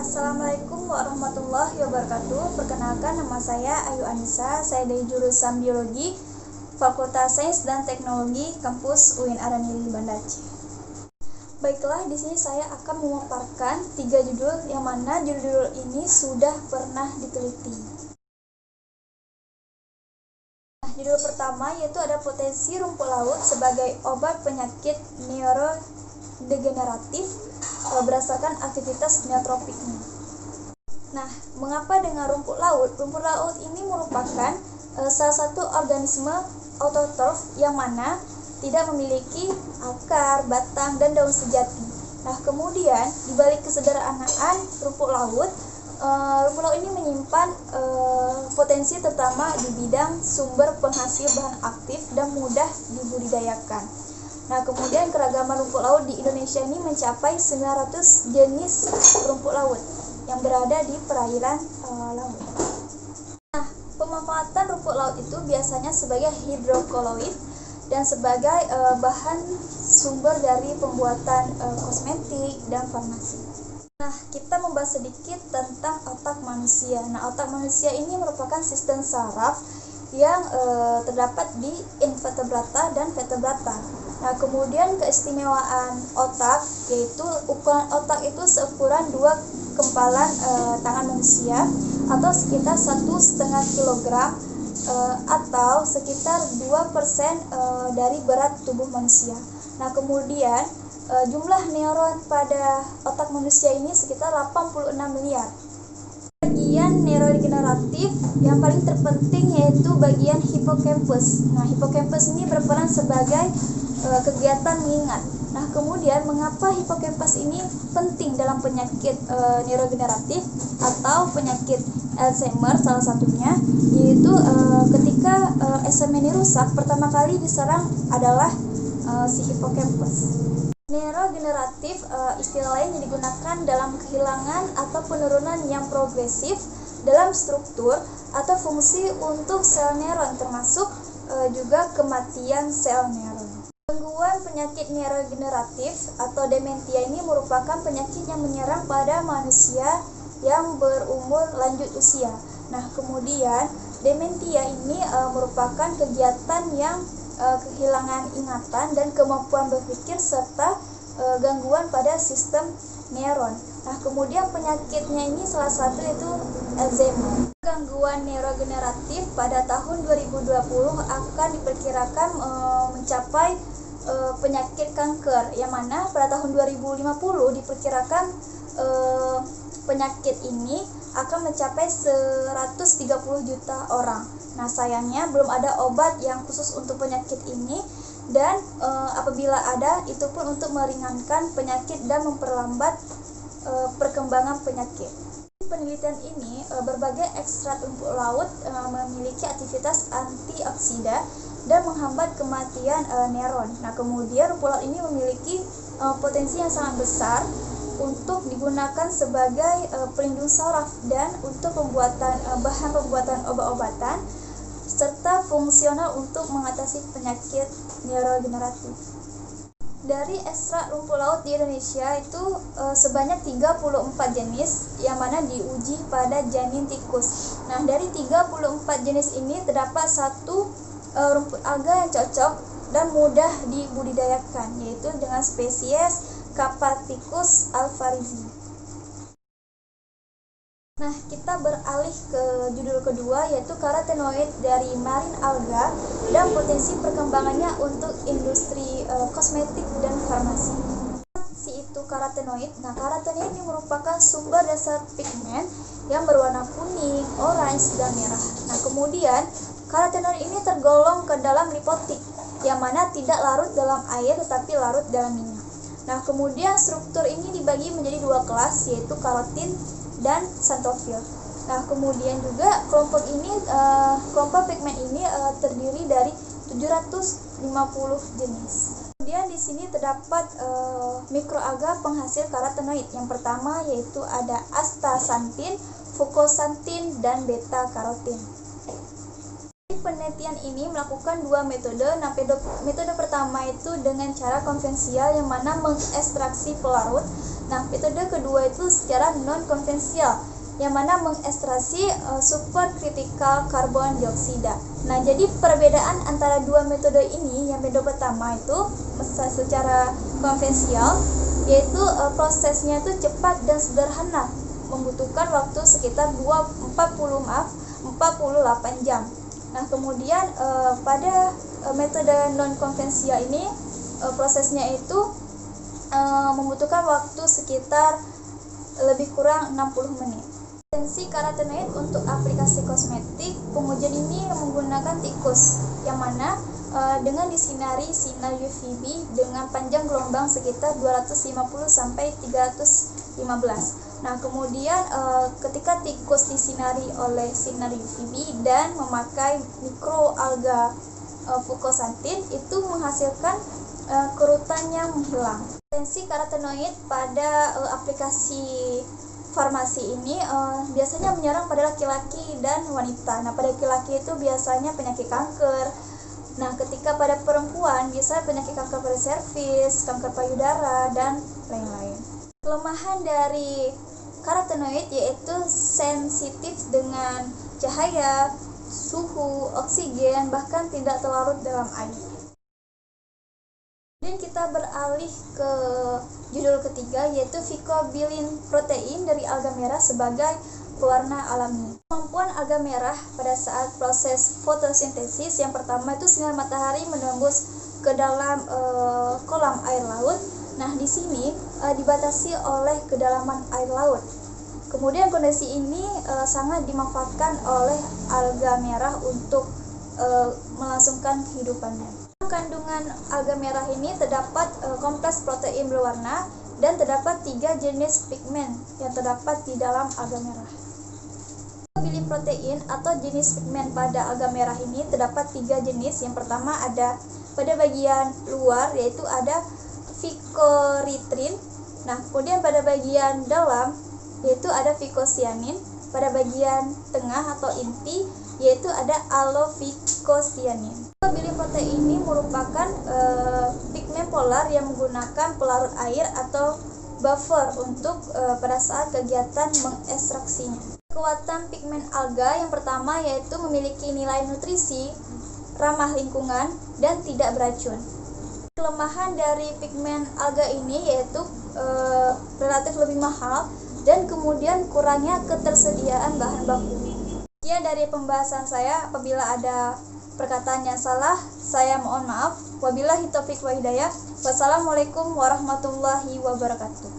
Assalamualaikum warahmatullahi wabarakatuh. Perkenalkan, nama saya Ayu Anissa. Saya dari jurusan Biologi, Fakultas Sains dan Teknologi, Kampus UIN Araniri, Banda Aceh. Baiklah, di sini saya akan memaparkan 3 judul yang mana judul ini sudah pernah diteliti. Judul pertama yaitu ada potensi rumput laut sebagai obat penyakit neurodegeneratif berdasarkan aktivitas neotropiknya. Nah, mengapa dengan rumput laut? Rumput laut ini merupakan salah satu organisme autotrof yang mana tidak memiliki akar, batang, dan daun sejati. Nah, kemudian dibalik kesederhanaan rumput laut ini menyimpan potensi terutama di bidang sumber penghasil bahan aktif dan mudah dibudidayakan. Nah, kemudian keragaman rumput laut di Indonesia ini mencapai 900 jenis rumput laut yang berada di perairan laut. Nah, pemanfaatan rumput laut itu biasanya sebagai hidrokoloid dan sebagai bahan sumber dari pembuatan kosmetik dan farmasi. Nah, kita membahas sedikit tentang otak manusia. Nah, otak manusia ini merupakan sistem saraf yang terdapat di invertebrata dan vertebrata. Nah, kemudian keistimewaan otak yaitu ukuran otak itu seukuran 2 kempalan tangan manusia atau sekitar 1,5 kilogram atau sekitar 2% dari berat tubuh manusia. Nah, kemudian jumlah neuron pada otak manusia ini sekitar 86 miliar. Bagian neurodegeneratif yang paling terpenting yaitu bagian hipokampus. Nah, hipokampus ini berperan sebagai kegiatan mengingat. Nah, kemudian mengapa hipokampus ini penting dalam penyakit neurodegeneratif atau penyakit Alzheimer salah satunya, yaitu ketika Alzheimer ini rusak, pertama kali diserang adalah si hipokampus. Neurodegeneratif istilah lain yang digunakan dalam kehilangan atau penurunan yang progresif dalam struktur atau fungsi untuk sel neuron, termasuk juga kematian sel neuron. Gangguan penyakit neurodegeneratif atau dementia ini merupakan penyakit yang menyerang pada manusia yang berumur lanjut usia. Nah, kemudian dementia ini merupakan kegiatan yang kehilangan ingatan dan kemampuan berpikir serta gangguan pada sistem neuron. Nah, kemudian penyakitnya ini salah satu itu Alzheimer. Gangguan neurodegeneratif pada tahun 2020 akan diperkirakan mencapai penyakit kanker, yang mana pada tahun 2050 diperkirakan penyakit ini akan mencapai 130 juta orang. Nah, sayangnya belum ada obat yang khusus untuk penyakit ini, dan apabila ada, itu pun untuk meringankan penyakit dan memperlambat perkembangan penyakit. Penelitian ini berbagai ekstrak rumput laut memiliki aktivitas antioksida dan menghambat kematian neuron. Nah, kemudian rumput laut ini memiliki potensi yang sangat besar untuk digunakan sebagai pelindung saraf dan untuk bahan pembuatan obat-obatan serta fungsional untuk mengatasi penyakit neurodegeneratif. Dari ekstrak rumput laut di Indonesia itu sebanyak 34 jenis yang mana diuji pada janin tikus. Nah, dari 34 jenis ini terdapat satu rumput alga yang cocok dan mudah dibudidayakan, yaitu dengan spesies Caphaticus alvarizi. Nah, kita beralih ke judul kedua yaitu karotenoid dari marine alga dan potensi perkembangannya untuk industri kosmetik dan farmasi. Yaitu karotenoid. Nah, karotenoid ini merupakan sumber dasar pigmen yang berwarna kuning, orange, dan merah. Nah, kemudian karotenoid ini tergolong ke dalam lipotik yang mana tidak larut dalam air tetapi larut dalam minyak. Nah, kemudian struktur ini dibagi menjadi 2 kelas yaitu karotin dan xanthofil. Nah, kemudian juga kelompok pigmen ini terdiri dari 750 jenis. Kemudian di sini terdapat mikroalga penghasil karotenoid. Yang pertama yaitu ada astaxanthin, fucoxanthin, dan beta karotin. penelitian ini melakukan dua metode. Nah, metode pertama itu dengan cara konvensional yang mana mengekstraksi pelarut. Nah, metode kedua itu secara non konvensional yang mana mengekstraksi supercritical carbon dioksida. Nah, jadi perbedaan antara dua metode ini, yang metode pertama itu secara konvensional, yaitu prosesnya itu cepat dan sederhana, membutuhkan waktu sekitar 48 jam. Nah, kemudian pada metode non konvensional ini prosesnya itu membutuhkan waktu sekitar lebih kurang 60 menit. Potensi karotenoid untuk aplikasi kosmetik, pengujian ini menggunakan tikus yang mana dengan disinari sinar UVB dengan panjang gelombang sekitar 250 sampai 315. Nah, kemudian ketika tikus disinari oleh sinar UVB dan memakai mikroalga fukosantin, itu menghasilkan kerutannya menghilang. Potensi karotenoid pada aplikasi farmasi ini biasanya menyerang pada laki-laki dan wanita. Nah, pada laki-laki itu biasanya penyakit kanker. Nah, ketika pada perempuan biasanya penyakit kanker pada serviks, kanker payudara, dan lain-lain. Kelemahan dari karotenoid yaitu sensitif dengan cahaya, suhu, oksigen, bahkan tidak terlarut dalam air. Kemudian kita beralih ke judul ketiga, yaitu phycobilin protein dari alga merah sebagai pewarna alami. Kemampuan alga merah pada saat proses fotosintesis, yang pertama itu sinar matahari menembus ke dalam kolam air laut. Nah, di sini dibatasi oleh kedalaman air laut. Kemudian kondisi ini sangat dimanfaatkan oleh alga merah untuk melangsungkan kehidupannya. Kandungan alga merah ini terdapat kompleks protein berwarna dan terdapat 3 jenis pigmen yang terdapat di dalam alga merah. Phycobilin protein atau jenis pigmen pada alga merah ini terdapat 3 jenis. Yang pertama ada pada bagian luar, yaitu ada phycoerythrin. Nah, kemudian pada bagian dalam yaitu ada phycocyanin. Pada bagian tengah atau inti yaitu ada alophycocyanin. Phycobilin protein ini merupakan pigmen polar yang menggunakan pelarut air atau buffer untuk pada saat kegiatan mengekstraksinya. Kekuatan pigmen alga yang pertama yaitu memiliki nilai nutrisi, ramah lingkungan, dan tidak beracun. Kelemahan dari pigmen alga ini yaitu relatif lebih mahal dan kemudian kurangnya ketersediaan bahan baku. Sekian dari pembahasan saya. Apabila ada perkataan yang salah, saya mohon maaf. Wabillahi taufiq wa hidayah. Wassalamualaikum warahmatullahi wabarakatuh.